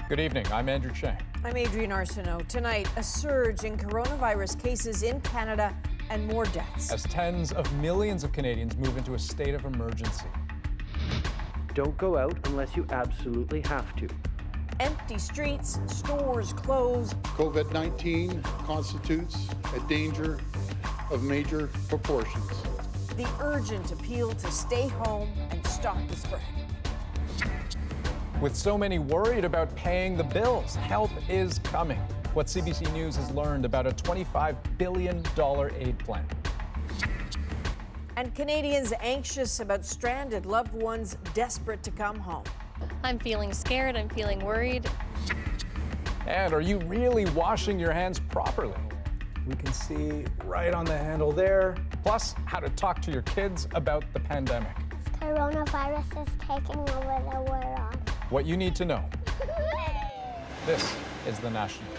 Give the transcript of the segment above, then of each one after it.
Good evening. I'm Andrew Chang. I'm Adrienne Arsenault. Tonight, a surge in coronavirus cases in Canada and more deaths. As tens of millions of Canadians move into a state of emergency. Don't go out unless you absolutely have to. Empty streets, stores closed. COVID-19 constitutes a danger of major proportions. The urgent appeal to stay home and stop the spread. With so many worried about paying the bills, help is coming. What CBC News has learned about a $25 billion aid plan. And Canadians anxious about stranded loved ones desperate to come home. I'm feeling scared, I'm feeling worried. And are you really washing your hands properly? We can see right on the handle there. Plus, how to talk to your kids about the pandemic. Coronavirus is taking over the world. What you need to know. This is The National.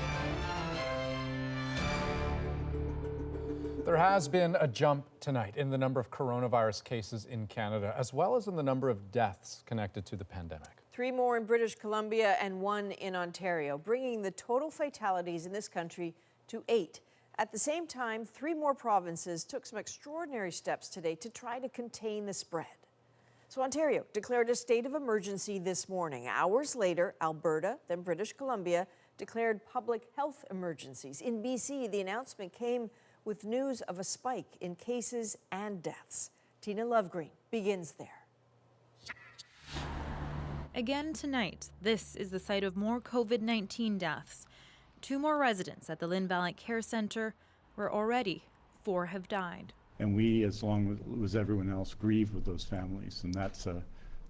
There has been a jump tonight in the number of coronavirus cases in Canada, as well as in the number of deaths connected to the pandemic. 3 more in British Columbia and 1 in Ontario, bringing the total fatalities in this country to 8. At the same time, 3 more provinces took some extraordinary steps today to try to contain the spread. So Ontario declared a state of emergency this morning. Hours later, Alberta, then British Columbia, declared public health emergencies. In BC, the announcement came with news of a spike in cases and deaths. Tina Lovegreen begins there. Again tonight, this is the site of more COVID-19 deaths. 2 more residents at the Lynn Valley Care Centre, where already 4 have died. And we, as long as everyone else, grieve with those families. And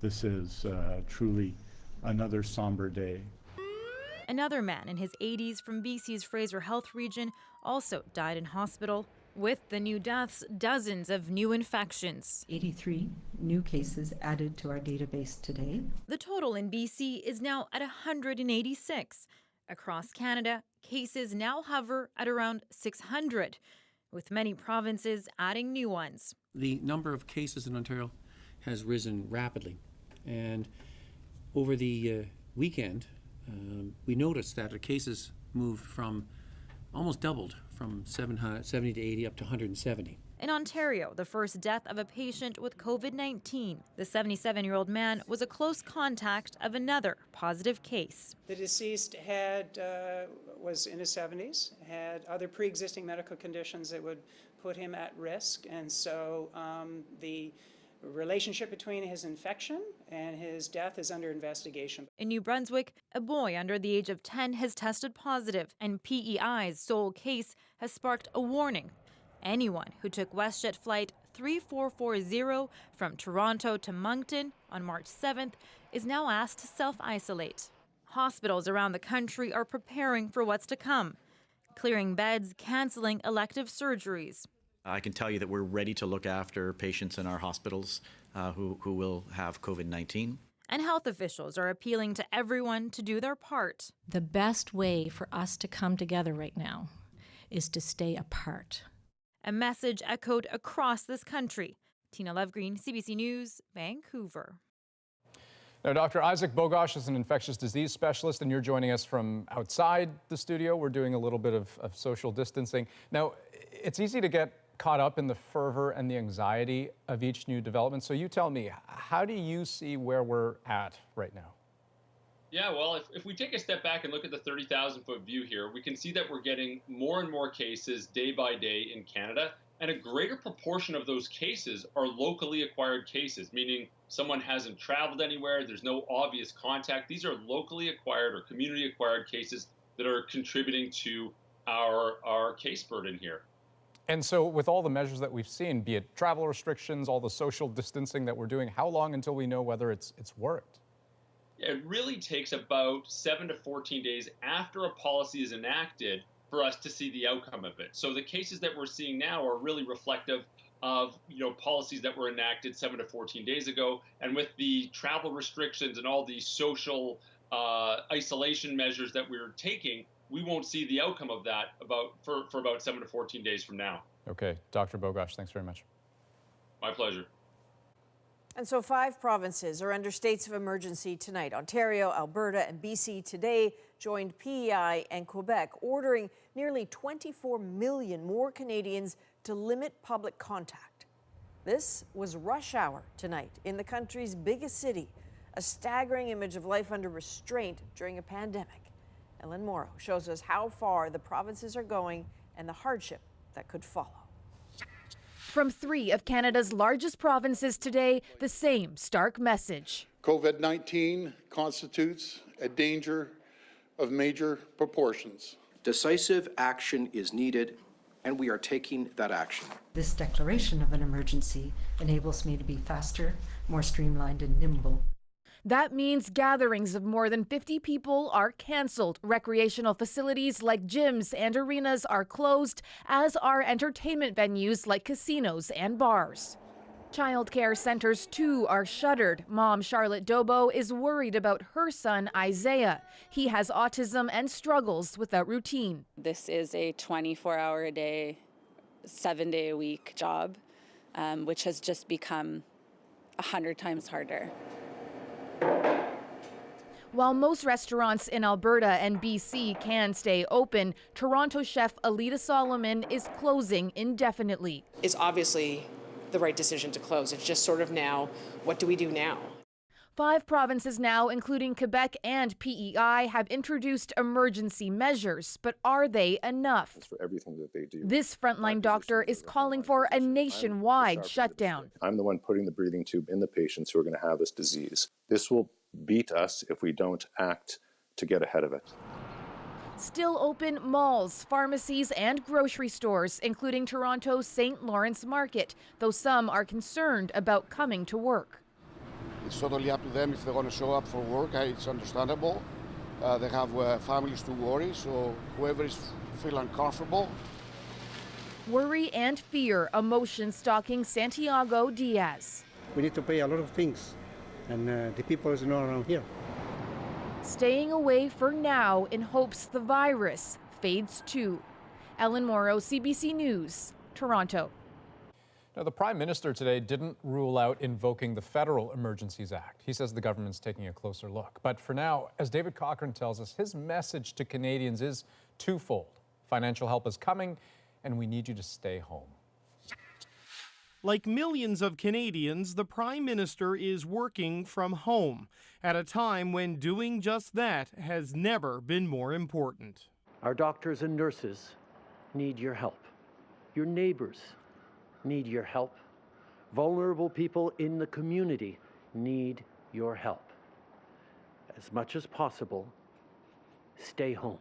this is truly another somber day. Another man in his 80s from BC's Fraser Health region also died in hospital. With the new deaths, dozens of new infections. 83 new cases added to our database today. The total in BC is now at 186. Across Canada, cases now hover at around 600, with many provinces adding new ones. The number of cases in Ontario has risen rapidly, and over the weekend, we noticed that the cases moved from almost doubled from 70 to 80 up to 170. In Ontario, the first death of a patient with COVID-19. The 77-year-old man was a close contact of another positive case. The deceased was in his 70s, had other pre-existing medical conditions that would put him at risk, and so the relationship between his infection and his death is under investigation. In New Brunswick, a boy under the age of 10 has tested positive, and PEI's sole case has sparked a warning. Anyone who took WestJet flight 3440 from Toronto to Moncton on March 7th is now asked to self-isolate. Hospitals around the country are preparing for what's to come, clearing beds, canceling elective surgeries. I can tell you that we're ready to look after patients in our hospitals who will have COVID-19. And health officials are appealing to everyone to do their part. The best way for us to come together right now is to stay apart. A message echoed across this country. Tina Lovegreen, CBC News, Vancouver. Now, Dr. Isaac Bogosh is an infectious disease specialist, and you're joining us from outside the studio. We're doing a little bit of social distancing. Now, it's easy to get caught up in the fervor and the anxiety of each new development. So you tell me, how do you see where we're at right now? Yeah, well, if we take a step back and look at the 30,000-foot view here, we can see that we're getting more and more cases day by day in Canada, and a greater proportion of those cases are locally acquired cases, meaning someone hasn't traveled anywhere, there's no obvious contact. These are locally acquired or community-acquired cases that are contributing to our case burden here. And so with all the measures that we've seen, be it travel restrictions, all the social distancing that we're doing, how long until we know whether it's worked? It really takes about 7 to 14 days after a policy is enacted for us to see the outcome of it. So the cases that we're seeing now are really reflective of policies that were enacted 7 to 14 days ago. And with the travel restrictions and all the social isolation measures that we're taking, we won't see the outcome of that for about 7 to 14 days from now. Okay, Dr. Bogosh, thanks very much. My pleasure. And so 5 provinces are under states of emergency tonight. Ontario, Alberta, and BC today joined PEI and Quebec, ordering nearly 24 million more Canadians to limit public contact. This was rush hour tonight in the country's biggest city, a staggering image of life under restraint during a pandemic. Ellen Morrow shows us how far the provinces are going and the hardship that could follow. From 3 of Canada's largest provinces today, the same stark message. COVID-19 constitutes a danger of major proportions. Decisive action is needed, and we are taking that action. This declaration of an emergency enables me to be faster, more streamlined and nimble. That means gatherings of more than 50 people are canceled. Recreational facilities like gyms and arenas are closed, as are entertainment venues like casinos and bars. Childcare centers, too, are shuttered. Mom Charlotte Dobo is worried about her son, Isaiah. He has autism and struggles without routine. This is a 24-hour-a-day, 7-day-a-week job, which has just become 100 times harder. While most restaurants in Alberta and BC can stay open, Toronto chef Alita Solomon is closing indefinitely. It's obviously the right decision to close. It's just sort of now, what do we do now? 5 provinces now, including Quebec and PEI, have introduced emergency measures, but are they enough? For everything that they do. This frontline doctor is calling for a nationwide shutdown. I'm the one putting the breathing tube in the patients who are going to have this disease. This will beat us if we don't act to get ahead of it. Still open malls, pharmacies, and grocery stores, including Toronto's St. Lawrence Market, though some are concerned about coming to work. It's totally up to them if they're going to show up for work. It's understandable. They have families to worry, so whoever is feeling uncomfortable. Worry and fear, emotion stalking Santiago Diaz. We need to pay a lot of things, and the people is not around here. Staying away for now in hopes the virus fades too. Ellen Morrow, CBC News, Toronto. Now, the Prime Minister today didn't rule out invoking the Federal Emergencies Act. He says the government's taking a closer look. But for now, as David Cochran tells us, his message to Canadians is twofold. Financial help is coming, and we need you to stay home. Like millions of Canadians, the Prime Minister is working from home at a time when doing just that has never been more important. Our doctors and nurses need your help. Your neighbors need your help. Vulnerable people in the community need your help. As much as possible, stay home.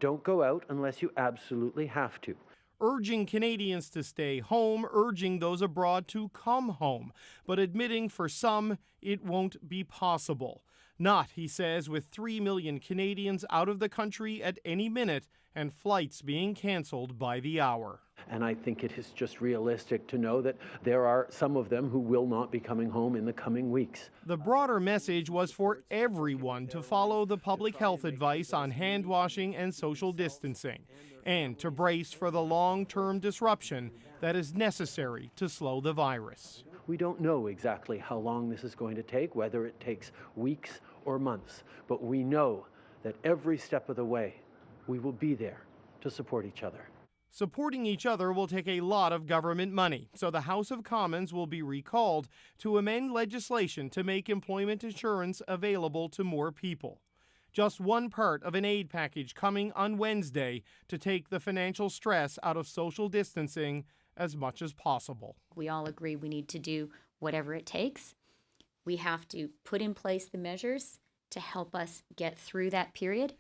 Don't go out unless you absolutely have to. Urging Canadians to stay home, urging those abroad to come home, but admitting for some it won't be possible. Not, he says, with 3 million Canadians out of the country at any minute and flights being canceled by the hour. And I think it is just realistic to know that there are some of them who will not be coming home in the coming weeks. The broader message was for everyone to follow the public health advice on hand washing and social distancing, and to brace for the long-term disruption that is necessary to slow the virus. We don't know exactly how long this is going to take, whether it takes weeks or months, but we know that every step of the way, we will be there to support each other. Supporting each other will take a lot of government money, so the House of Commons will be recalled to amend legislation to make employment insurance available to more people. Just one part of an aid package coming on Wednesday to take the financial stress out of social distancing as much as possible. We all agree we need to do whatever it takes. We have to put in place the measures to help us get through that period.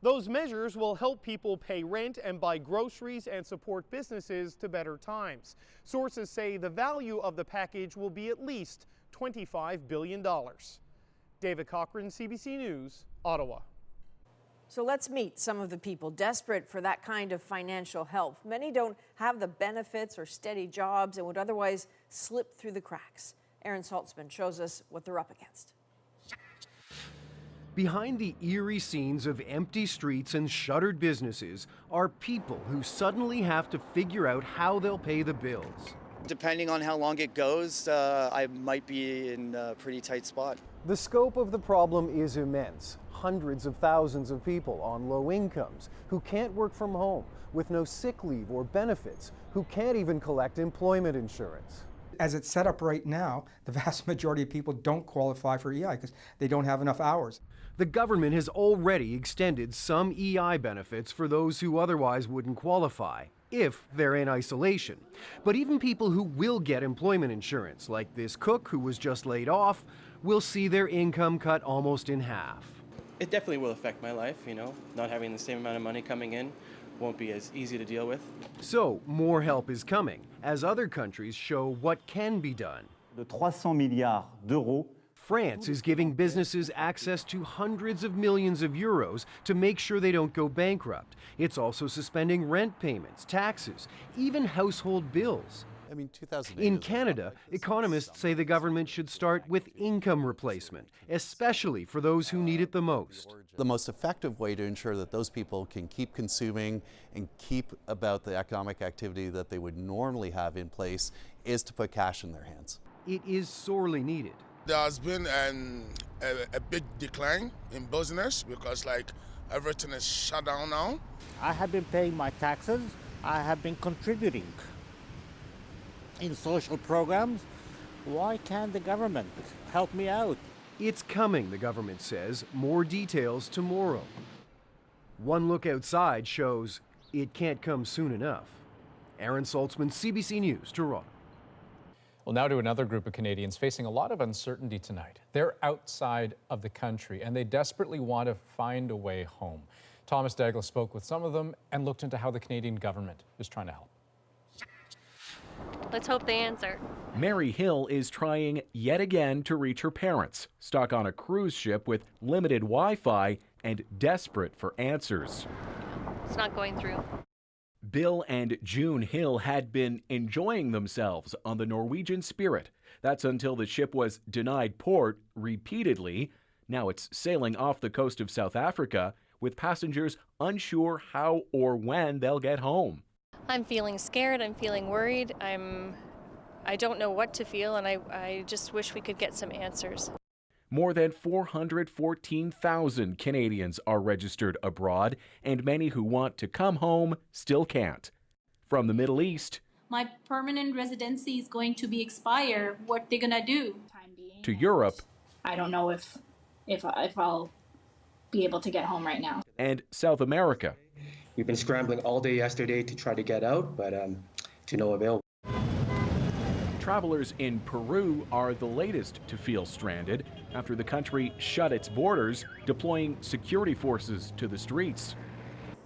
Those measures will help people pay rent and buy groceries and support businesses to better times. Sources say the value of the package will be at least $25 billion. David Cochran, CBC News, Ottawa. So let's meet some of the people desperate for that kind of financial help. Many don't have the benefits or steady jobs and would otherwise slip through the cracks. Aaron Saltzman shows us what they're up against. Behind the eerie scenes of empty streets and shuttered businesses are people who suddenly have to figure out how they'll pay the bills. Depending on how long it goes, I might be in a pretty tight spot. The scope of the problem is immense. Hundreds of thousands of people on low incomes who can't work from home, with no sick leave or benefits, who can't even collect employment insurance. As it's set up right now, the vast majority of people don't qualify for EI because they don't have enough hours. The government has already extended some EI benefits for those who otherwise wouldn't qualify, if they're in isolation. But even people who will get employment insurance, like this cook who was just laid off, will see their income cut almost in half. It definitely will affect my life, not having the same amount of money coming in won't be as easy to deal with. So, more help is coming, as other countries show what can be done. De 300 milliards d'euros. France is giving businesses access to hundreds of millions of euros to make sure they don't go bankrupt. It's also suspending rent payments, taxes, even household bills. In Canada, economists say the government should start with income replacement, especially for those who need it the most. The most effective way to ensure that those people can keep consuming and keep about the economic activity that they would normally have in place is to put cash in their hands. It is sorely needed. There has been a big decline in business because everything is shut down now. I have been paying my taxes. I have been contributing in social programs. Why can't the government help me out? It's coming, the government says. More details tomorrow. One look outside shows it can't come soon enough. Aaron Saltzman, CBC News, Toronto. Well, now to another group of Canadians facing a lot of uncertainty tonight. They're outside of the country, and they desperately want to find a way home. Thomas Douglas spoke with some of them and looked into how the Canadian government is trying to help. Let's hope they answer. Mary Hill is trying yet again to reach her parents, stuck on a cruise ship with limited Wi-Fi and desperate for answers. It's not going through. Bill and June Hill had been enjoying themselves on the Norwegian Spirit. That's until the ship was denied port repeatedly. Now it's sailing off the coast of South Africa with passengers unsure how or when they'll get home. I'm feeling scared, I'm feeling worried, I don't know what to feel, and I just wish we could get some answers. More than 414,000 Canadians are registered abroad, and many who want to come home still can't. From the Middle East, my permanent residency is going to be expired. What they gonna do? To Europe, I don't know if I'll be able to get home right now. And South America. We've been scrambling all day yesterday to try to get out, but to no avail. Travelers in Peru are the latest to feel stranded after the country shut its borders, deploying security forces to the streets.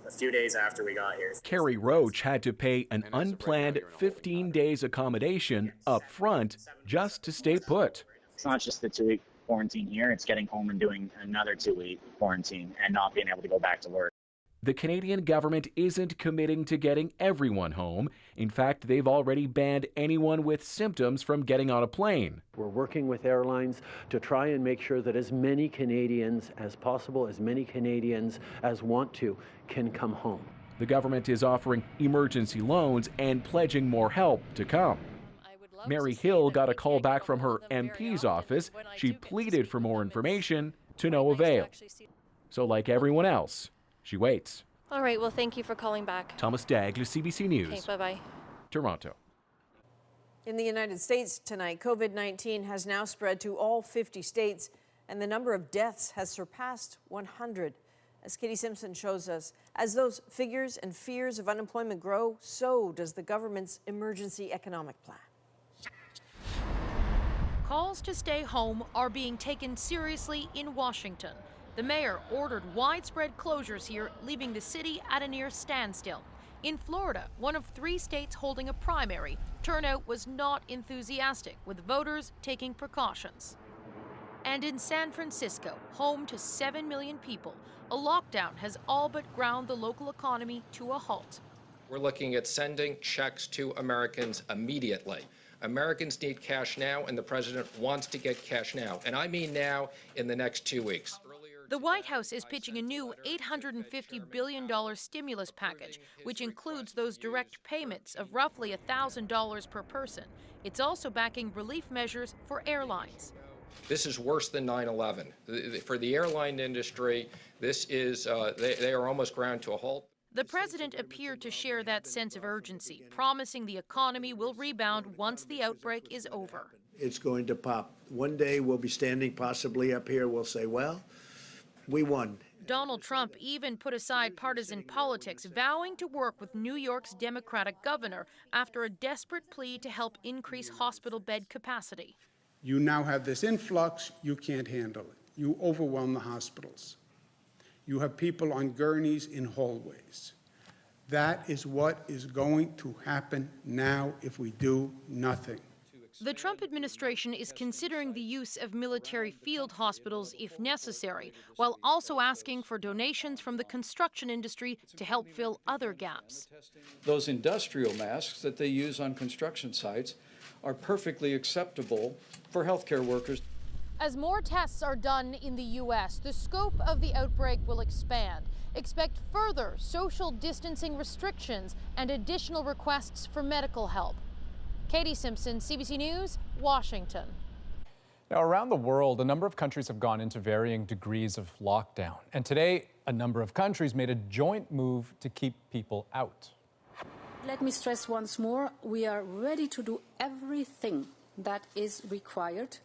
A few days after we got here, Carrie Roach had to pay an unplanned 15 days accommodation up front just to stay put. It's not just the 2-week quarantine here, it's getting home and doing another 2-week quarantine and not being able to go back to work. The Canadian government isn't committing to getting everyone home. In fact, they've already banned anyone with symptoms from getting on a plane. We're working with airlines to try and make sure that as many Canadians as possible, as many Canadians as want to, can come home. The government is offering emergency loans and pledging more help to come. Mary Hill got a call back from her MP's office. She pleaded for more information, to no avail. So like everyone else, she waits. All right, well, thank you for calling back. Thomas Douglas, CBC News. Okay, bye-bye. Toronto. In the United States tonight, COVID-19 has now spread to all 50 states, and the number of deaths has surpassed 100. As Katie Simpson shows us, as those figures and fears of unemployment grow, so does the government's emergency economic plan. Calls to stay home are being taken seriously in Washington. The mayor ordered widespread closures here, leaving the city at a near standstill. In Florida, one of 3 states holding a primary, turnout was not enthusiastic, with voters taking precautions. And in San Francisco, home to 7 million people, a lockdown has all but ground the local economy to a halt. We're looking at sending checks to Americans immediately. Americans need cash now, and the president wants to get cash now. And I mean now, in the next 2 weeks. The White House is pitching a new $850 billion stimulus package, which includes those direct payments of roughly $1,000 per person. It's also backing relief measures for airlines. This is worse than 9/11. For the airline industry, this is, they are almost ground to a halt. The president appeared to share that sense of urgency, promising the economy will rebound once the outbreak is over. It's going to pop. One day we'll be standing possibly up here, we'll say, well, we won. Donald Trump even put aside partisan politics, vowing to work with New York's Democratic governor after a desperate plea to help increase hospital bed capacity. You now have this influx, you can't handle it. You overwhelm the hospitals. You have people on gurneys in hallways. That is what is going to happen now if we do nothing. The Trump administration is considering the use of military field hospitals if necessary, while also asking for donations from the construction industry to help fill other gaps. Those industrial masks that they use on construction sites are perfectly acceptable for healthcare workers. As more tests are done in the U.S., the scope of the outbreak will expand. Expect further social distancing restrictions and additional requests for medical help. Katie Simpson, CBC News, Washington. Now, around the world, a number of countries have gone into varying degrees of lockdown. And today, a number of countries made a joint move to keep people out. Let me stress once more, we are ready to do everything that is required.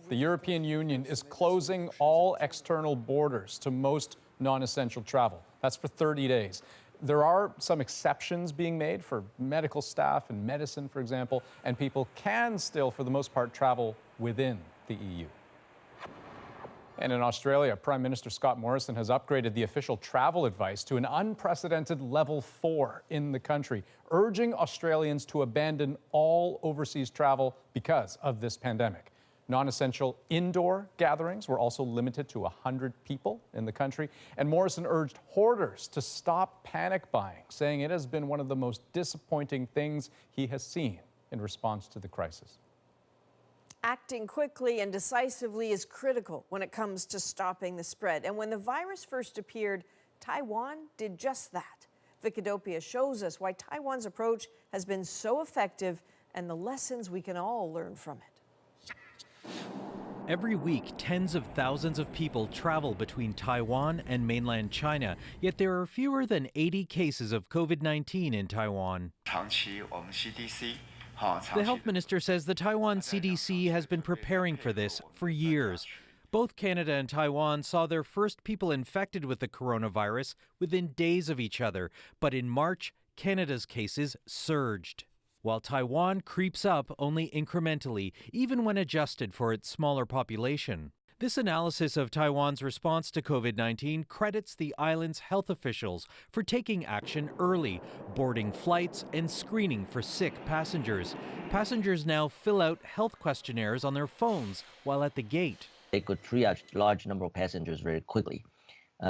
The European Union is closing all external borders to most non-essential travel. That's for 30 days. There are some exceptions being made for medical staff and medicine, for example, and people can still, for the most part, travel within the EU. And in Australia, Prime Minister Scott Morrison has upgraded the official travel advice to an unprecedented level 4 in the country, urging Australians to abandon all overseas travel because of this pandemic. Non-essential indoor gatherings were also limited to 100 people in the country. And Morrison urged hoarders to stop panic buying, saying it has been one of the most disappointing things he has seen in response to the crisis. Acting quickly and decisively is critical when it comes to stopping the spread. And when the virus first appeared, Taiwan did just that. Vicadopia shows us why Taiwan's approach has been so effective and the lessons we can all learn from it. Every week, tens of thousands of people travel between Taiwan and mainland China, yet there are fewer than 80 cases of COVID-19 in Taiwan. The health minister says the Taiwan CDC has been preparing for this for years. Both Canada and Taiwan saw their first people infected with the coronavirus within days of each other, but in March, Canada's cases surged, while Taiwan creeps up only incrementally, even when adjusted for its smaller population. This analysis of Taiwan's response to COVID-19 credits the island's health officials for taking action early, boarding flights and screening for sick passengers. Passengers now fill out health questionnaires on their phones while at the gate. They could triage large number of passengers very quickly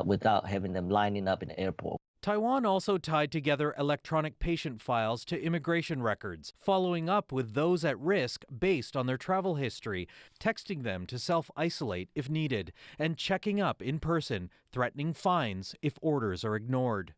without having them lining up in the airport. Taiwan also tied together electronic patient files to immigration records, following up with those at risk based on their travel history, texting them to self-isolate if needed, and checking up in person, threatening fines if orders are ignored.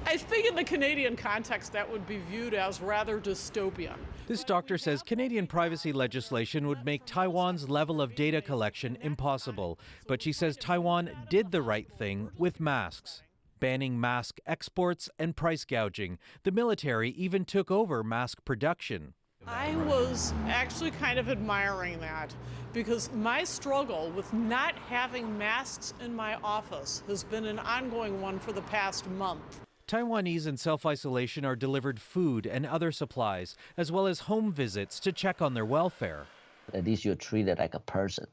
I think in the Canadian context that would be viewed as rather dystopian. This doctor says Canadian privacy legislation would make Taiwan's level of data collection impossible, but she says Taiwan did the right thing with masks. Banning mask exports and price gouging. The military even took over mask production. I was actually kind of admiring that because my struggle with not having masks in my office has been an ongoing one for the past month. Taiwanese in self-isolation are delivered food and other supplies, as well as home visits to check on their welfare. At least you're treated like a person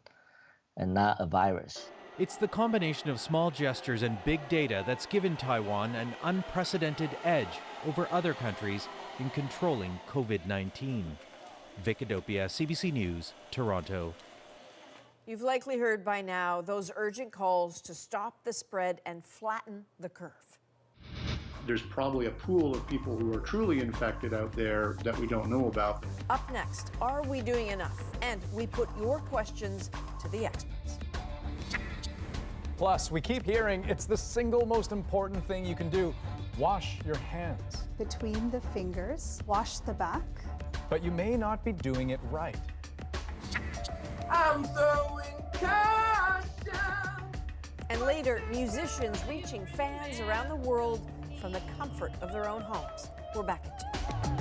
and not a virus. It's the combination of small gestures and big data that's given Taiwan an unprecedented edge over other countries in controlling COVID-19. Vicadopia, CBC News, Toronto. You've likely heard by now those urgent calls to stop the spread and flatten the curve. There's probably a pool of people who are truly infected out there that we don't know about. Up next, are we doing enough? And we put your questions to the experts. Plus, we keep hearing it's the single most important thing you can do. Wash your hands. Between the fingers, wash the back. But you may not be doing it right. I'm throwing caution. And later, musicians reaching fans around the world from the comfort of their own homes. We're back at 2.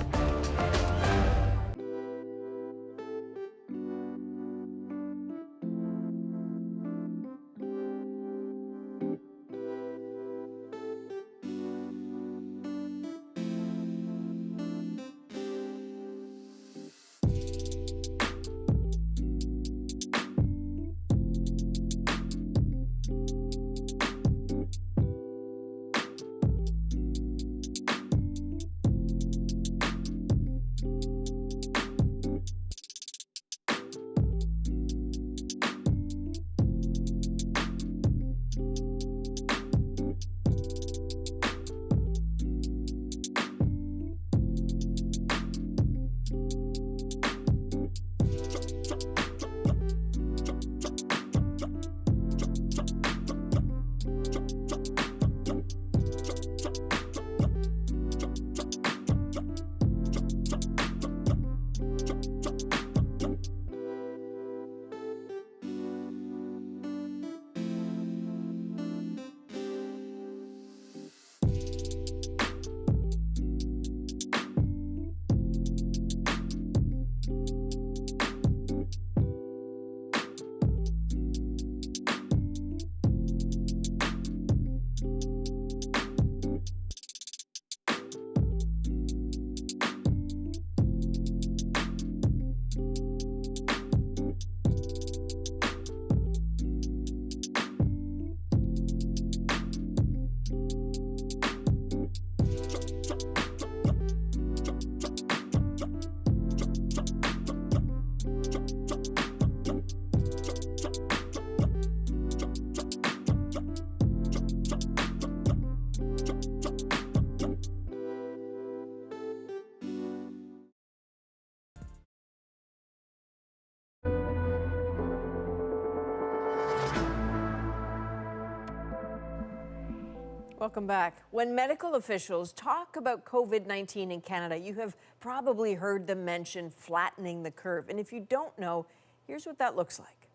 Welcome back. When medical officials talk about COVID-19 in Canada, you have probably heard them mention flattening the curve. And if you don't know, here's what that looks like.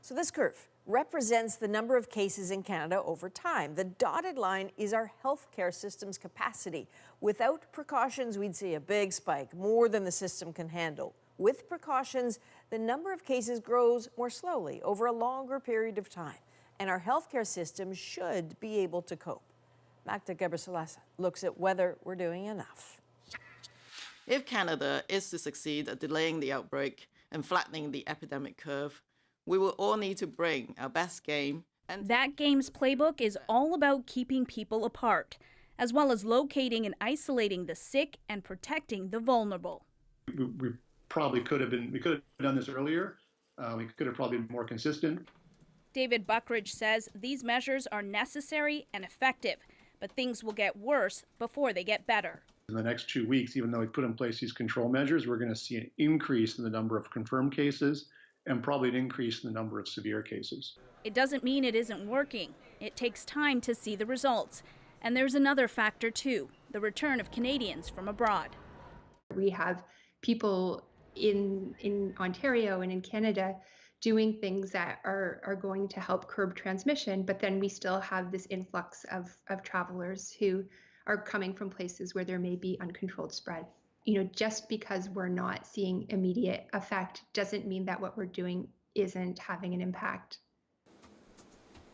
So this curve represents the number of cases in Canada over time. The dotted line is our healthcare system's capacity. Without precautions, we'd see a big spike, more than the system can handle. With precautions, the number of cases grows more slowly over a longer period of time, and our healthcare system should be able to cope. Magda Gebrselassie looks at whether we're doing enough. If Canada is to succeed at delaying the outbreak and flattening the epidemic curve, we will all need to bring our best game. And that game's playbook is all about keeping people apart, as well as locating and isolating the sick and protecting the vulnerable. We probably could have done this earlier. We could have probably been more consistent. David Buckridge says these measures are necessary and effective, but things will get worse before they get better. In the next 2 weeks, even though we put in place these control measures, we're going to see an increase in the number of confirmed cases and probably an increase in the number of severe cases. It doesn't mean it isn't working. It takes time to see the results. And there's another factor too, the return of Canadians from abroad. We have people in Ontario and in Canada doing things that are going to help curb transmission, but then we still have this influx of travelers who are coming from places where there may be uncontrolled spread. You know, just because we're not seeing immediate effect doesn't mean that what we're doing isn't having an impact.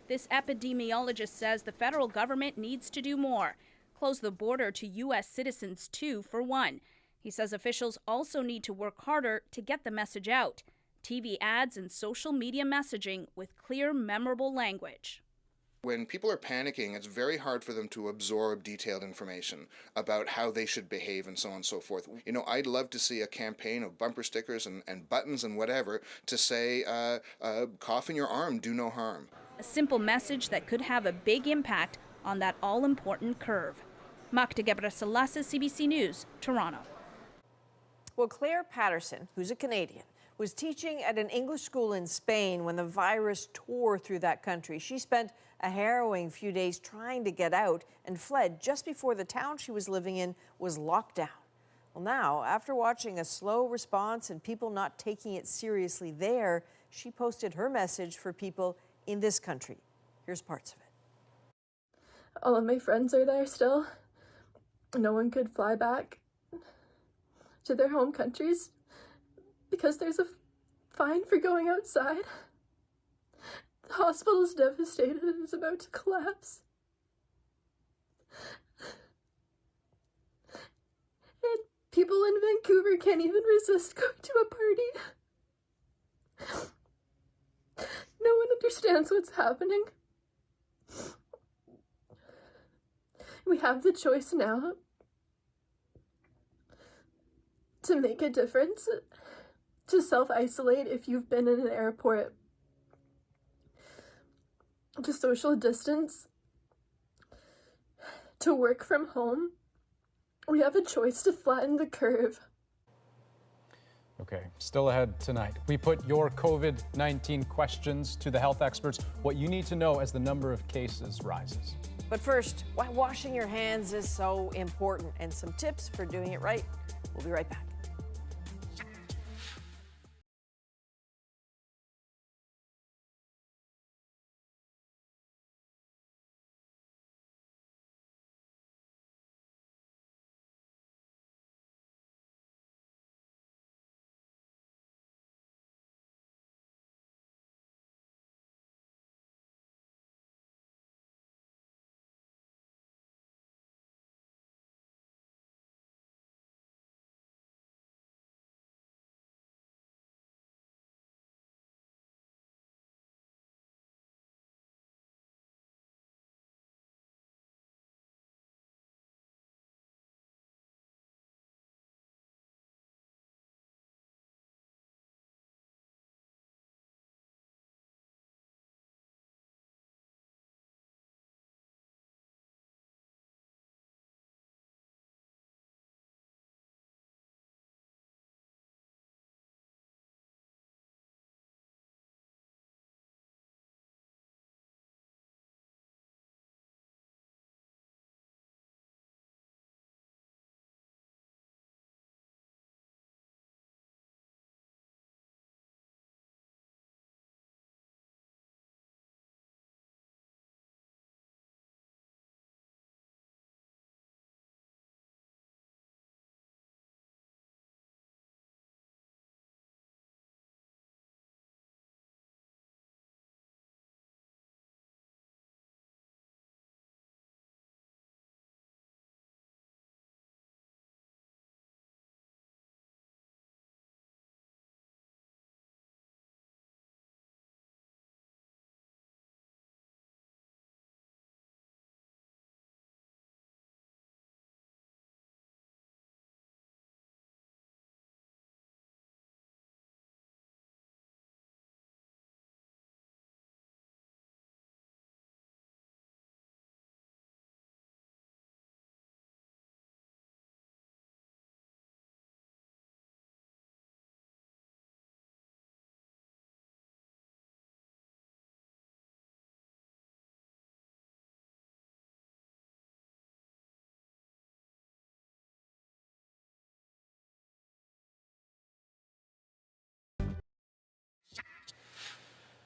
This epidemiologist says the federal government needs to do more. Close the border to U.S. citizens too, for one. He says officials also need to work harder to get the message out. TV ads and social media messaging with clear, memorable language. When people are panicking, it's very hard for them to absorb detailed information about how they should behave and so on and so forth. You know, I'd love to see a campaign of bumper stickers and buttons and whatever to say, cough in your arm, do no harm. A simple message that could have a big impact on that all-important curve. Magda Gebrselassie, CBC News, Toronto. Well, Claire Patterson, who's a Canadian, was teaching at an English school in Spain when the virus tore through that country. She spent a harrowing few days trying to get out and fled just before the town she was living in was locked down. Well, now, after watching a slow response and people not taking it seriously there, she posted her message for people in this country. Here's parts of it. All of my friends are there still. No one could fly back to their home countries because there's a fine for going outside. The hospital is devastated and is about to collapse. And people in Vancouver can't even resist going to a party. No one understands what's happening. We have the choice now to make a difference, to self-isolate if you've been in an airport, to social distance, to work from home. We have a choice to flatten the curve. Okay, still ahead tonight. We put your COVID-19 questions to the health experts, what you need to know as the number of cases rises. But first, why washing your hands is so important and some tips for doing it right. We'll be right back.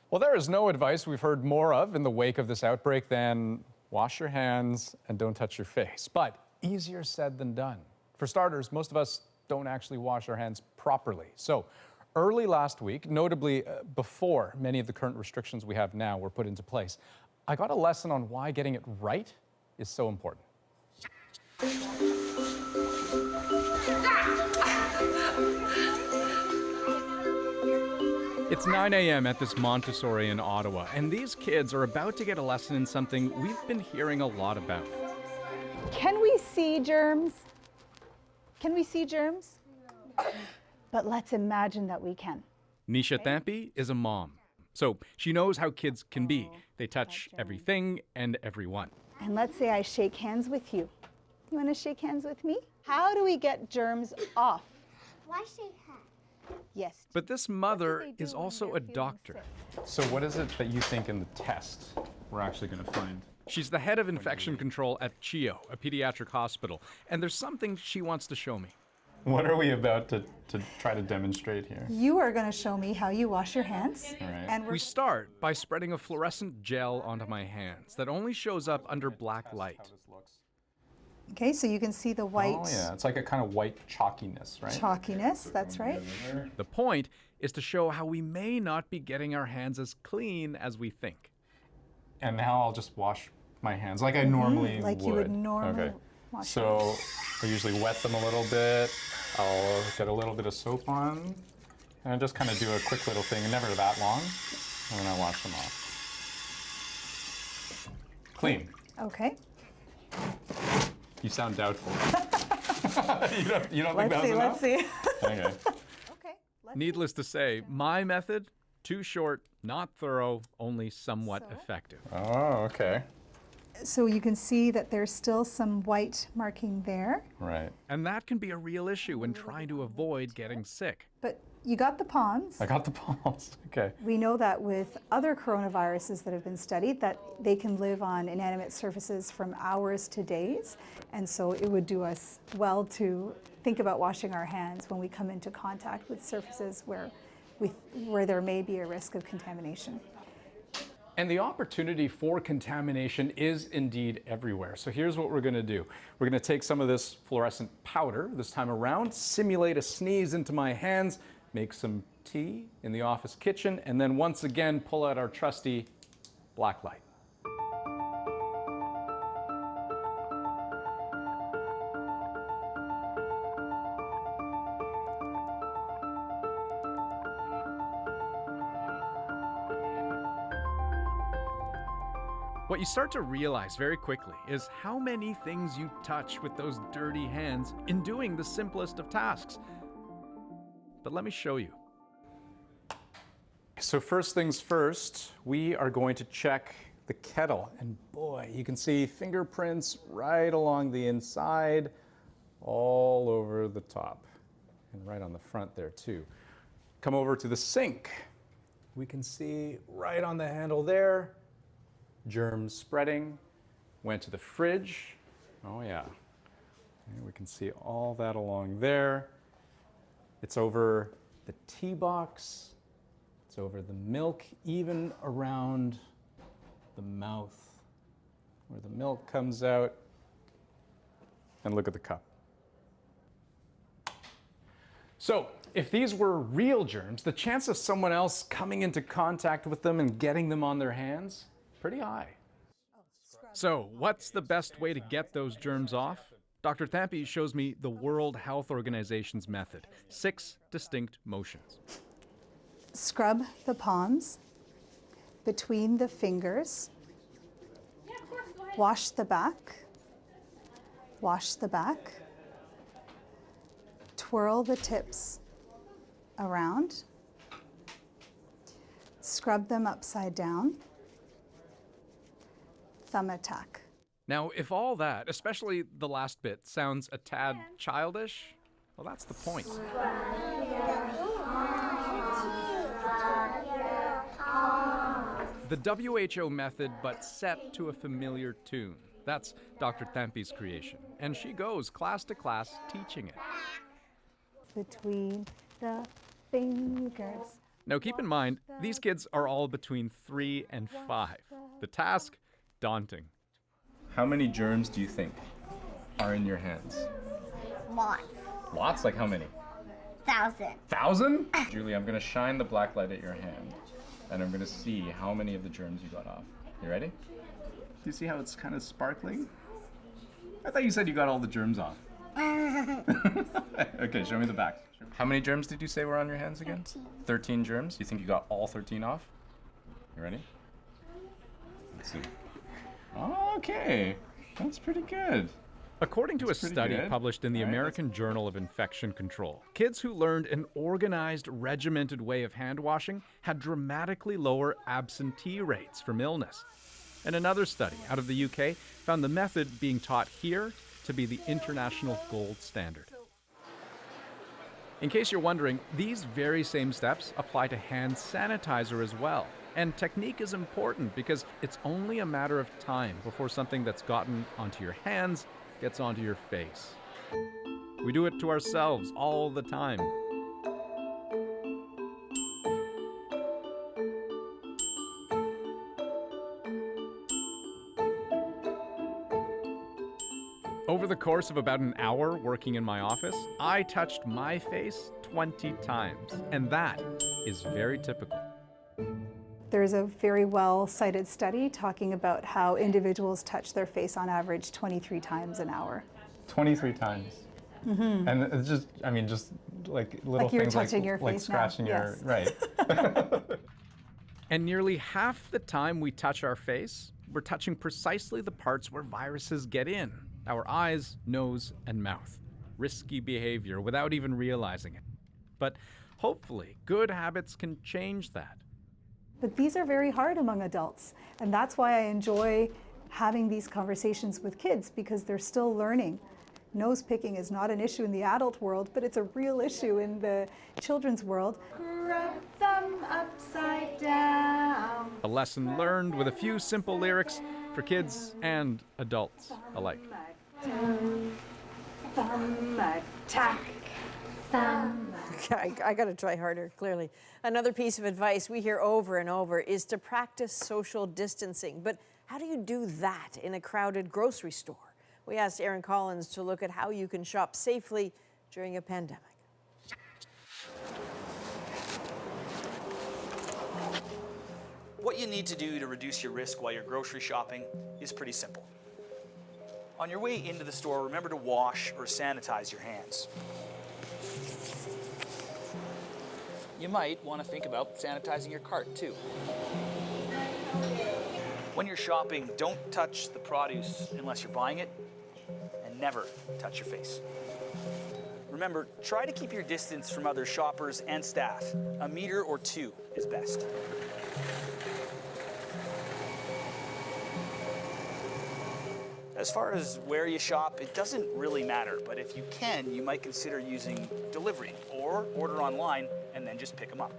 Well, there is no advice we've heard more of in the wake of this outbreak than wash your hands and don't touch your face. But easier said than done. For starters, most of us don't actually wash our hands properly. So early last week, notably before many of the current restrictions we have now were put into place, I got a lesson on why getting it right is so important. It's 9 a.m. at this Montessori in Ottawa, and these kids are about to get a lesson in something we've been hearing a lot about. Can we see germs? Can we see germs? No. But let's imagine that we can. Nisha Thampi is a mom, so she knows how kids can be. They touch everything and everyone. And let's say I shake hands with you. You want to shake hands with me? How do we get germs off? Why shake hands? Yes. But this mother is also a doctor. So what is it that you think in the test we're actually going to find? She's the head of infection control at CHIO, a pediatric hospital, and there's something she wants to show me. What are we about to try to demonstrate here? You are going to show me how you wash your hands. All right. And We start by spreading a fluorescent gel onto my hands that only shows up under black light. Okay, so you can see the white Oh yeah, it's like a kind of white chalkiness, right? chalkiness, that's right. The point is to show how we may not be getting our hands as clean as we think. And now I'll just wash my hands like I normally like you would normally wash your So I usually wet them a little bit. I'll get a little bit of soap on, and I just kind of do a quick little thing, never that long, and then I wash them off. Clean. Okay. You sound doubtful. you don't think that was enough? Let's see. Okay. Needless to say, my method, too short, not thorough, only somewhat effective. Oh, okay. So you can see that there's still some white marking there. Right. And that can be a real issue when trying to avoid getting sick. But you got the palms. I got the palms. Okay. We know that with other coronaviruses that have been studied, that they can live on inanimate surfaces from hours to days. And so it would do us well to think about washing our hands when we come into contact with surfaces where there may be a risk of contamination. And the opportunity for contamination is indeed everywhere. So here's what we're going to do. We're going to take some of this fluorescent powder this time around, simulate a sneeze into my hands, make some tea in the office kitchen, and then once again pull out our trusty black light. What you start to realize very quickly is how many things you touch with those dirty hands in doing the simplest of tasks. But let me show you. So first things first, we are going to check the kettle. And boy, you can see fingerprints right along the inside, all over the top, and right on the front there too. Come over to the sink. We can see right on the handle there, germs spreading. Went to the fridge. Oh yeah. And we can see all that along there. It's over the tea box. It's over the milk, even around the mouth where the milk comes out. And look at the cup. So, if these were real germs, the chance of someone else coming into contact with them and getting them on their hands, pretty high. So, what's the best way to get those germs off? Dr. Thampi shows me the World Health Organization's method, 6 distinct motions. Scrub the palms between the fingers. Wash the back. Wash the back. Twirl the tips around. Scrub them upside down. Thumb attack. Now, if all that, especially the last bit, sounds a tad childish, well, that's the point. The WHO method, but set to a familiar tune. That's Dr. Thampi's creation, and she goes class to class teaching it. Between the fingers. Now, keep in mind, these kids are all between 3 and 5. The task, daunting. How many germs do you think are in your hands? Lots. Lots? Like how many? 1,000. 1,000? Julie, I'm going to shine the black light at your hand, and I'm going to see how many of the germs you got off. You ready? Do you see how it's kind of sparkling? I thought you said you got all the germs off. Okay, show me the back. How many germs did you say were on your hands again? 13. 13 germs? You think you got all 13 off? You ready? Let's see. Okay, that's pretty good. According to a study published in the American Journal of Infection Control, kids who learned an organized, regimented way of hand washing had dramatically lower absentee rates from illness. And another study out of the UK found the method being taught here to be the international gold standard. In case you're wondering, these very same steps apply to hand sanitizer as well. And technique is important because it's only a matter of time before something that's gotten onto your hands gets onto your face. We do it to ourselves all the time. Over the course of about an hour working in my office, I touched my face 20 times, and that is very typical. There's a very well-cited study talking about how individuals touch their face on average 23 times an hour. 23 times. Mm-hmm. And it's just, I mean, just like little Like you're things touching your like face scratching now. your, Yes. right. And nearly half the time we touch our face, we're touching precisely the parts where viruses get in. Our eyes, nose, and mouth. Risky behavior without even realizing it. But hopefully, good habits can change that. But these are very hard among adults, and that's why I enjoy having these conversations with kids, because they're still learning. Nose picking is not an issue in the adult world, but it's a real issue in the children's world. Rub them upside down. A lesson learned with a few simple lyrics for kids and adults alike. Thumb attack. Thumb. I got to try harder, clearly. Another piece of advice we hear over and over is to practice social distancing. But how do you do that in a crowded grocery store? We asked Aaron Collins to look at how you can shop safely during a pandemic. What you need to do to reduce your risk while you're grocery shopping is pretty simple. On your way into the store, remember to wash or sanitize your hands. You might want to think about sanitizing your cart too. When you're shopping, don't touch the produce unless you're buying it, and never touch your face. Remember, try to keep your distance from other shoppers and staff. A meter or 2 is best. As far as where you shop, it doesn't really matter, but if you can, you might consider using delivery or order online and then just pick them up.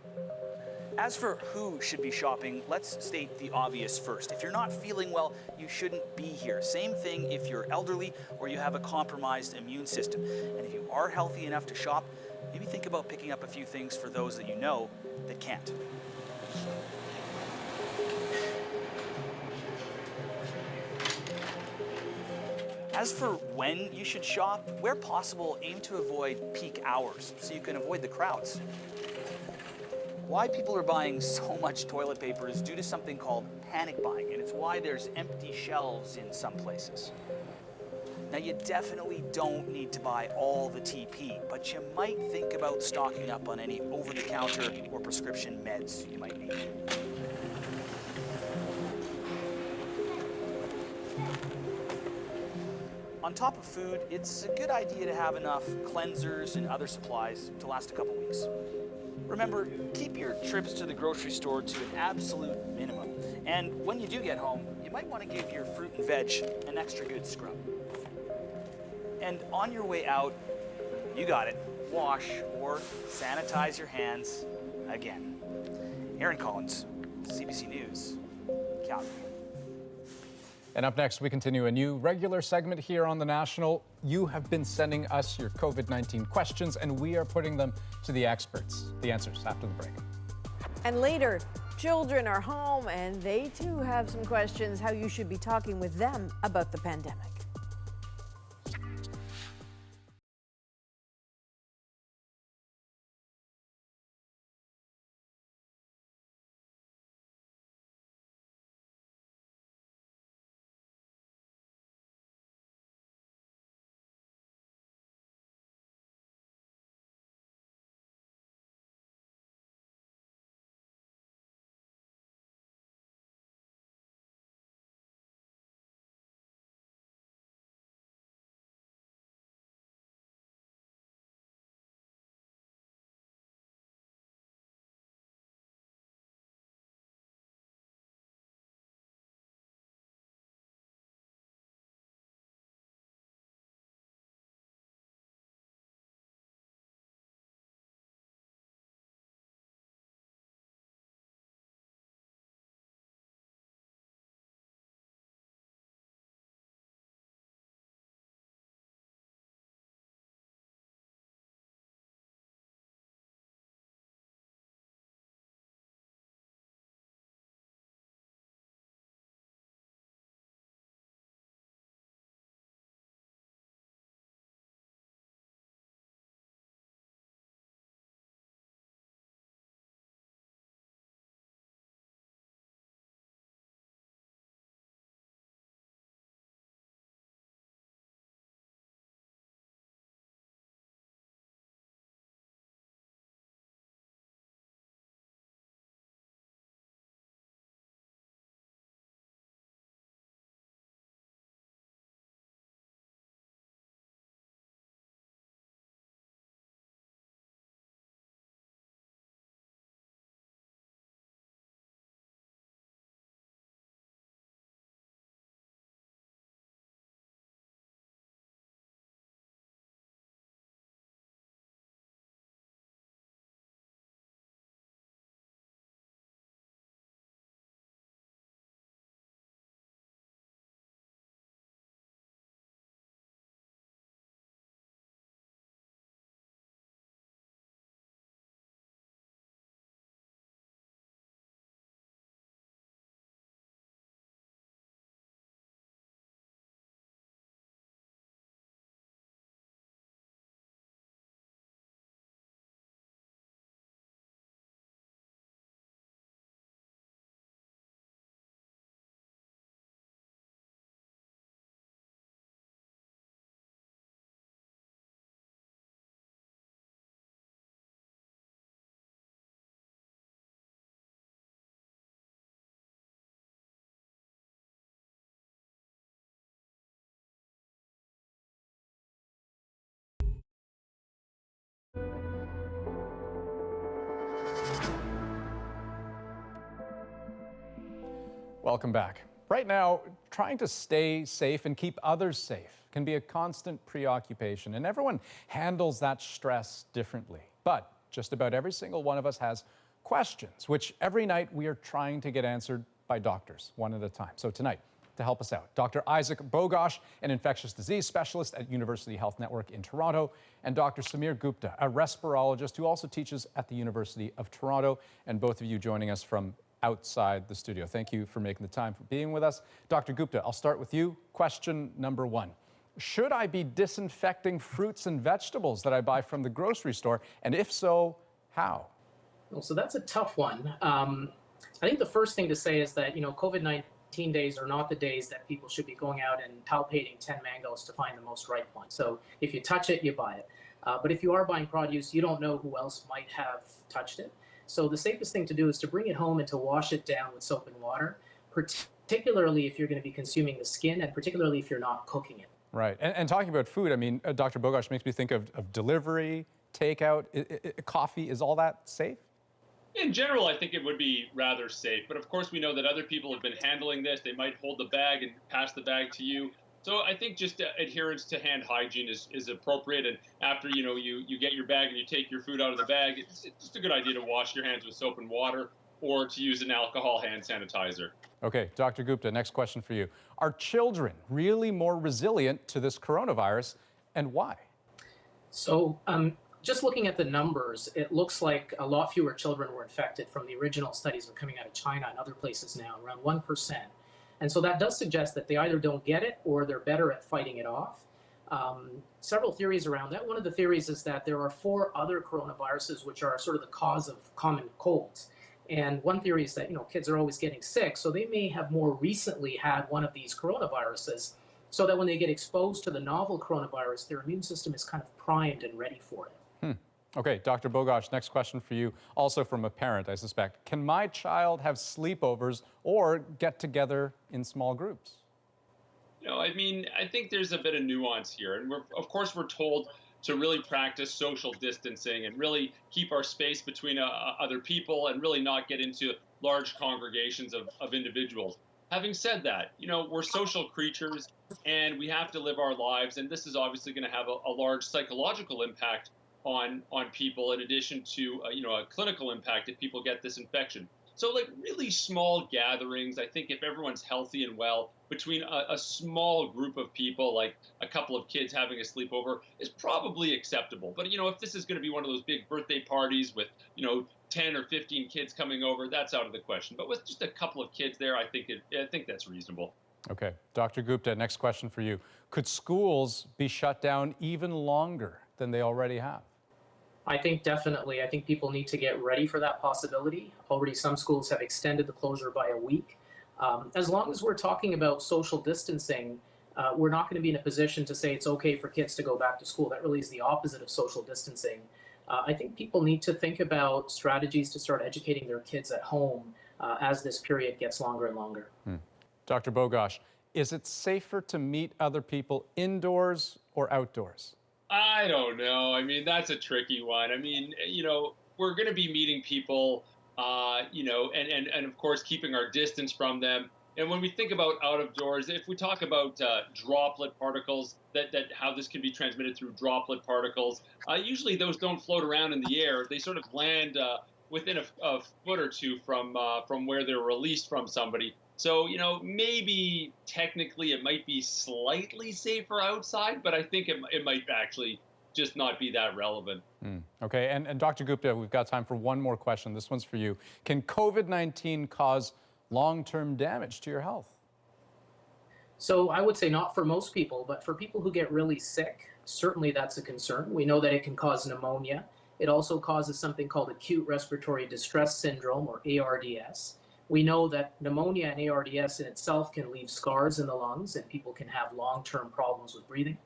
As for who should be shopping, let's state the obvious first. If you're not feeling well, you shouldn't be here. Same thing if you're elderly or you have a compromised immune system. And if you are healthy enough to shop, maybe think about picking up a few things for those that you know that can't. As for when you should shop, where possible, aim to avoid peak hours so you can avoid the crowds. Why people are buying so much toilet paper is due to something called panic buying, and it's why there's empty shelves in some places. Now, you definitely don't need to buy all the TP, but you might think about stocking up on any over-the-counter or prescription meds you might need. On top of food, it's a good idea to have enough cleansers and other supplies to last a couple weeks. Remember, keep your trips to the grocery store to an absolute minimum. And when you do get home, you might want to give your fruit and veg an extra good scrub. And on your way out, you got it, wash or sanitize your hands again. Aaron Collins, CBC News, Calgary. And up next, we continue a new regular segment here on The National. You have been sending us your COVID-19 questions, and we are putting them to the experts. The answers after the break. And later, children are home, and they too have some questions how you should be talking with them about the pandemic. Welcome back. Right now, trying to stay safe and keep others safe can be a constant preoccupation, and everyone handles that stress differently. But just about every single one of us has questions, which every night we are trying to get answered by doctors, one at a time. So tonight, to help us out, Dr. Isaac Bogosh, an infectious disease specialist at University Health Network in Toronto, and Dr. Samir Gupta, a respirologist who also teaches at the University of Toronto, and both of you joining us from outside the studio. Thank you for making the time, for being with us. Dr. Gupta, I'll start with you. Question number one. Should I be disinfecting fruits and vegetables that I buy from the grocery store? And if so, how? Well, so that's a tough one. I think the first thing to say is that, COVID-19 days are not the days that people should be going out and palpating 10 mangoes to find the most ripe one. So if you touch it, you buy it. But if you are buying produce, you don't know who else might have touched it. So the safest thing to do is to bring it home and to wash it down with soap and water, particularly if you're going to be consuming the skin and particularly if you're not cooking it. Right. And talking about food, I mean, Dr. Bogosh makes me think of delivery, takeout, coffee. Is all that safe? In general, I think it would be rather safe. But of course, we know that other people have been handling this. They might hold the bag and pass the bag to you. So I think just adherence to hand hygiene is appropriate. And after, you get your bag and you take your food out of the bag, it's just a good idea to wash your hands with soap and water or to use an alcohol hand sanitizer. Okay, Dr. Gupta, next question for you. Are children really more resilient to this coronavirus, and why? So just looking at the numbers, it looks like a lot fewer children were infected from the original studies that are coming out of China and other places now, around 1%. And so that does suggest that they either don't get it or they're better at fighting it off. Several theories around that. One of the theories is that there are 4 other coronaviruses which are sort of the cause of common colds. And one theory is that, kids are always getting sick, so they may have more recently had one of these coronaviruses so that when they get exposed to the novel coronavirus, their immune system is kind of primed and ready for it. Okay, Dr. Bogosh, next question for you, also from a parent, I suspect. Can my child have sleepovers or get together in small groups? I think there's a bit of nuance here. And of course, we're told to really practice social distancing and really keep our space between other people and really not get into large congregations of individuals. Having said that, we're social creatures and we have to live our lives. And this is obviously going to have a large psychological impact on people in addition to, a clinical impact if people get this infection. So like really small gatherings, I think if everyone's healthy and well, between a small group of people, like a couple of kids having a sleepover, is probably acceptable. But, if this is going to be one of those big birthday parties with, 10 or 15 kids coming over, that's out of the question. But with just a couple of kids there, I think that's reasonable. Okay. Dr. Gupta, next question for you. Could schools be shut down even longer than they already have? I think definitely. I think people need to get ready for that possibility. Already some schools have extended the closure by a week. As long as we're talking about social distancing, we're not going to be in a position to say it's okay for kids to go back to school. That really is the opposite of social distancing. I think people need to think about strategies to start educating their kids at home as this period gets longer and longer. Dr. Bogosh, is it safer to meet other people indoors or outdoors? I don't know. That's a tricky one. We're going to be meeting people, and of course, keeping our distance from them. And when we think about out of doors, if we talk about droplet particles, that how this can be transmitted through droplet particles, usually those don't float around in the air. They sort of land within a foot or two from where they're released from somebody. So, maybe technically it might be slightly safer outside, but I think it might actually just not be that relevant. Okay, and Dr. Gupta, we've got time for one more question. This one's for you. Can COVID-19 cause long-term damage to your health? So I would say not for most people, but for people who get really sick, certainly that's a concern. We know that it can cause pneumonia. It also causes something called acute respiratory distress syndrome, or ARDS. We know that pneumonia and ARDS in itself can leave scars in the lungs and people can have long-term problems with breathing.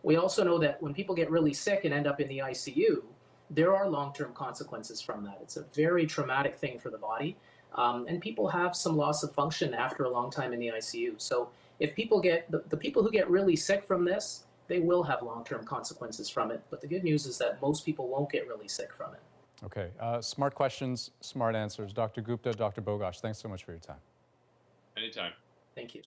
We also know that when people get really sick and end up in the ICU, there are long-term consequences from that. It's a very traumatic thing for the body. And people have some loss of function after a long time in the ICU. So if people get, the people who get really sick from this, they will have long-term consequences from it. But the good news is that most people won't get really sick from it. Okay, smart questions, smart answers. Dr. Gupta, Dr. Bogosh, thanks so much for your time. Anytime. Thank you.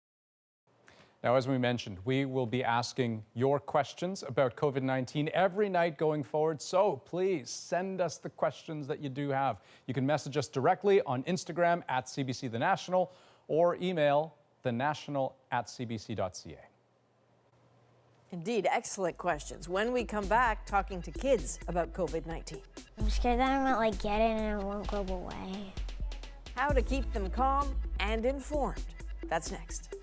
Now, as we mentioned, we will be asking your questions about COVID-19 every night going forward. So please send us the questions that you do have. You can message us directly on Instagram at CBC The National or email thenational@cbc.ca. Indeed, excellent questions. When we come back, talking to kids about COVID-19. I'm scared that I might get it and it won't go away. How to keep them calm and informed. That's next.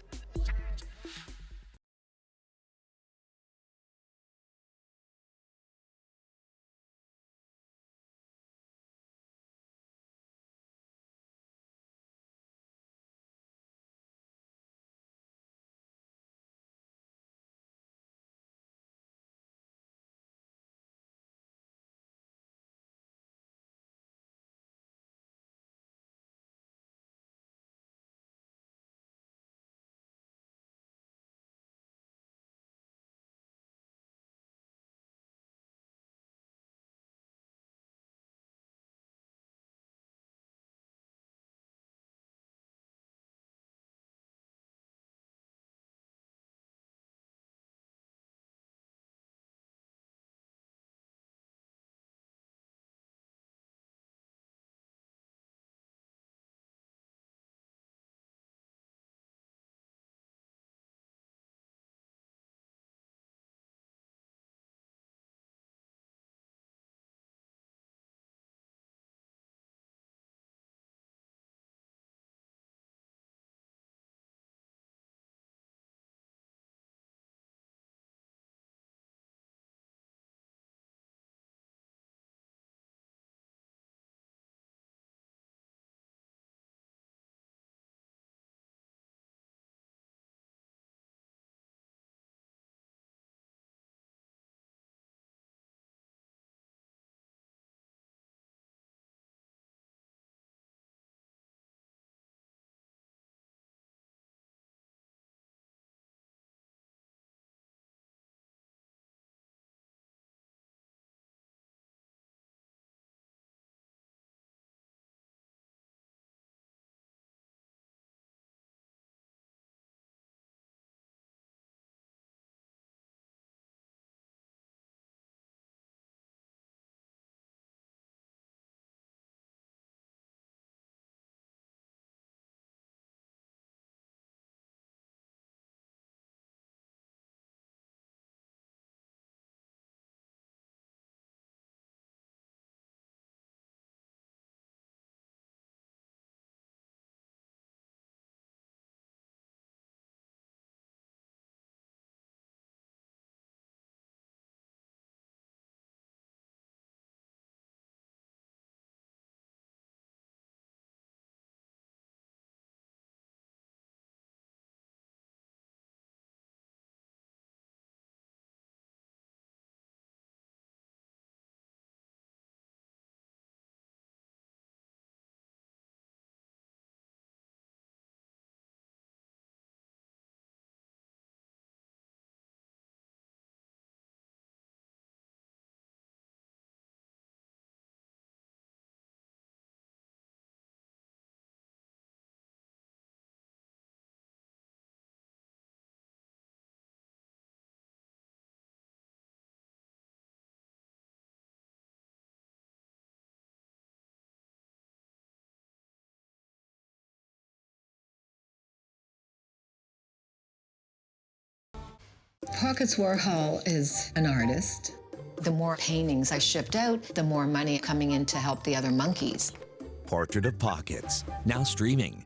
Pockets Warhol is an artist. The more paintings I shipped out, the more money coming in to help the other monkeys. Portrait of Pockets, now streaming.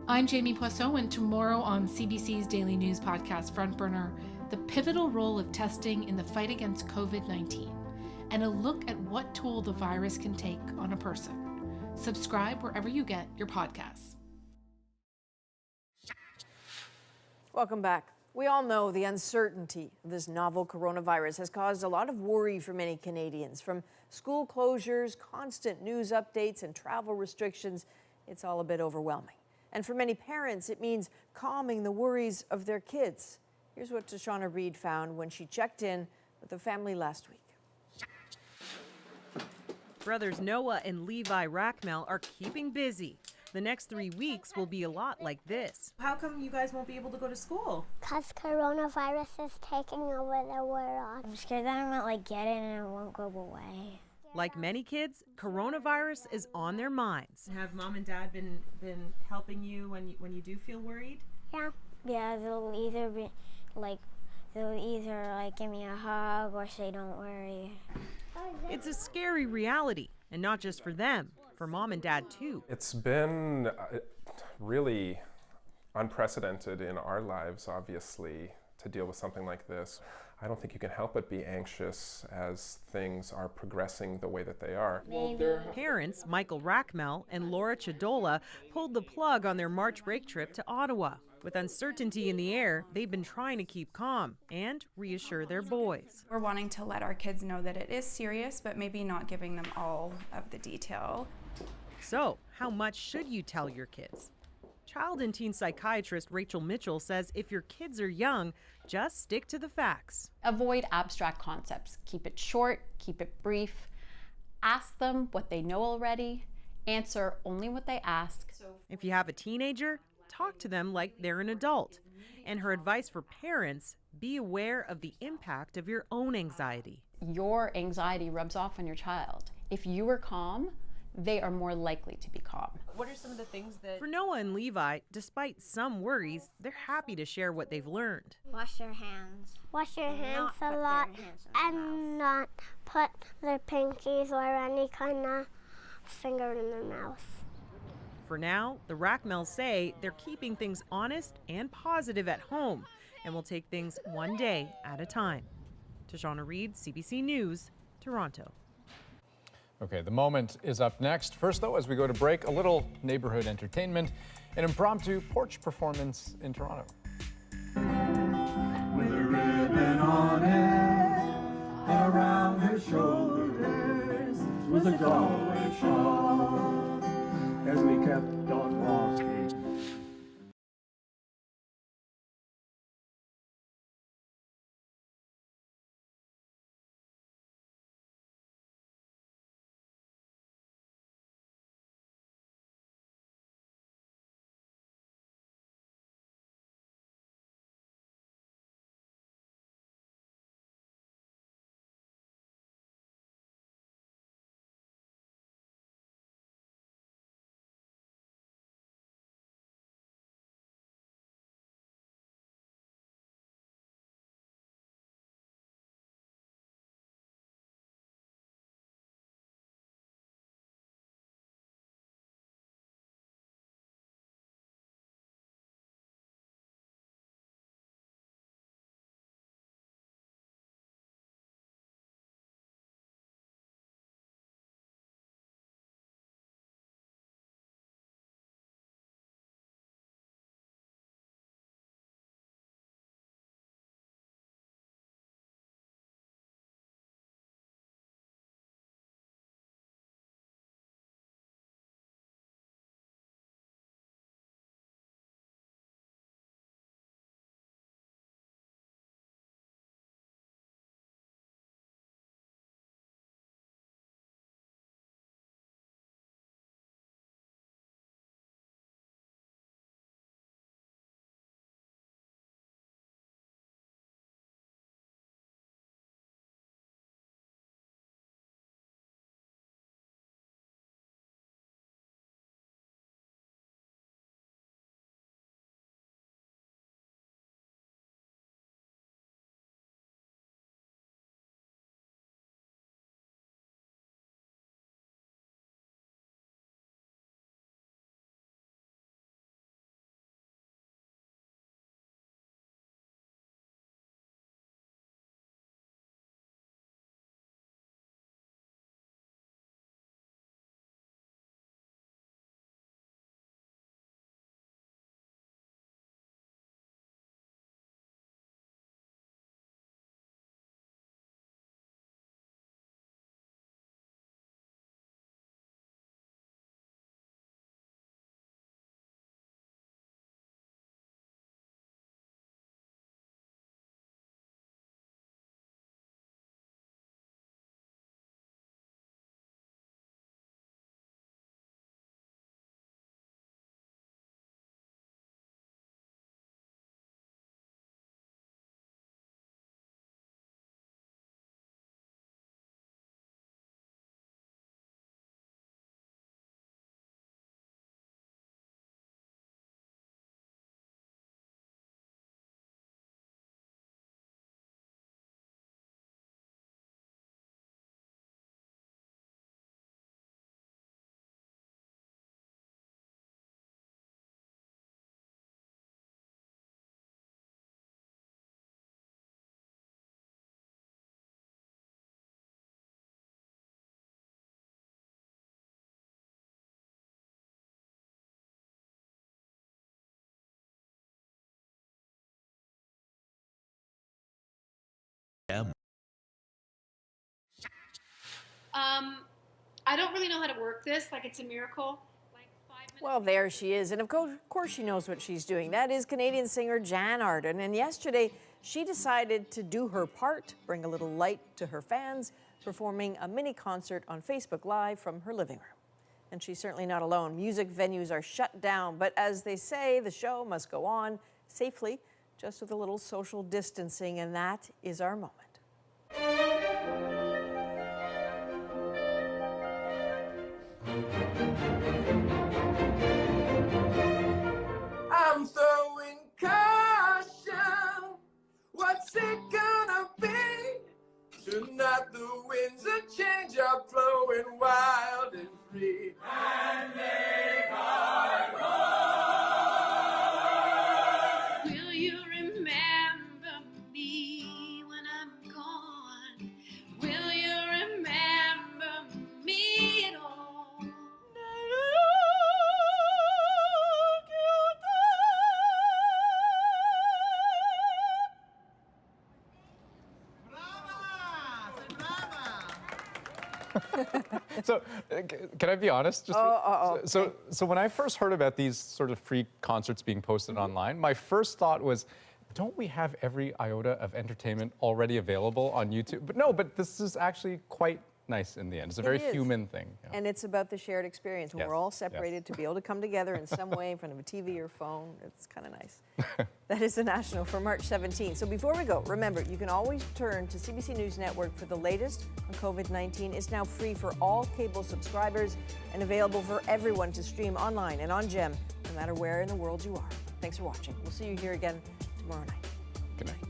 I'm Jamie Poisson, and tomorrow on CBC's daily news podcast, Front Burner, the pivotal role of testing in the fight against COVID-19, and a look at what toll the virus can take on a person. Subscribe wherever you get your podcasts. Welcome back. We all know the uncertainty of this novel coronavirus has caused a lot of worry for many Canadians. From school closures, constant news updates, and travel restrictions, it's all a bit overwhelming. And for many parents, it means calming the worries of their kids. Here's what Tashana Reed found when she checked in with the family last week. Brothers Noah and Levi Rackmel are keeping busy. The next 3 weeks will be a lot like this. How come you guys won't be able to go to school? Because coronavirus is taking over the world. I'm scared that I won't get it and it won't go away. Like many kids, coronavirus is on their minds. Have mom and dad been helping you when you do feel worried? Yeah, they'll either give me a hug or say don't worry. It's a scary reality, and not just for them, for mom and dad too. It's been really unprecedented in our lives, obviously, to deal with something like this. I don't think you can help but be anxious as things are progressing the way that they are. Parents Michael Rackmel and Laura Chadola pulled the plug on their March break trip to Ottawa. With uncertainty in the air, they've been trying to keep calm and reassure their boys. We're wanting to let our kids know that it is serious, but maybe not giving them all of the detail. So, how much should you tell your kids? Child and teen psychiatrist Rachel Mitchell says if your kids are young, just stick to the facts. Avoid abstract concepts. Keep it short, keep it brief. Ask them what they know already. Answer only what they ask. If you have a teenager, talk to them like they're an adult. And her advice for parents, be aware of the impact of your own anxiety. Your anxiety rubs off on your child. If you are calm, they are more likely to be calm. What are some of the things that... For Noah and Levi, despite some worries, they're happy to share what they've learned. Wash your hands. Wash your hands a lot and not put their pinkies or any kind of finger in their mouth. For now, the Rackmels say they're keeping things honest and positive at home and will take things one day at a time. Tashana Reed, CBC News, Toronto. Okay, the moment is up next. First, though, as we go to break, a little neighborhood entertainment, an impromptu porch performance in Toronto. With a ribbon on it, around her shoulders was a Galway shawl, as we kept on walking. I don't really know how to work this, like it's a miracle. Well, there she is. And of course she knows what she's doing. That is Canadian singer Jan Arden. And yesterday, she decided to do her part, bring a little light to her fans, performing a mini concert on Facebook Live from her living room. And she's certainly not alone. Music venues are shut down. But as they say, the show must go on safely, just with a little social distancing. And that is our moment. I'm throwing caution. What's it gonna be? Tonight the winds of change are flowing wild and free. And make our call. Will you remember me when I'm gone? Will you remember me at all? So, can I be honest? Just so when I first heard about these sort of free concerts being posted online, my first thought was, don't we have every iota of entertainment already available on YouTube? But no, but this is actually quite nice in the end. It's a very human thing. Yeah. And it's about the shared experience. When we're all separated, to be able to come together in some way in front of a TV or phone, it's kind of nice. That is the National for March 17. So before we go, remember, you can always turn to CBC News Network for the latest on COVID-19. It's now free for all cable subscribers and available for everyone to stream online and on GEM, no matter where in the world you are. Thanks for watching. We'll see you here again tomorrow night. Good night.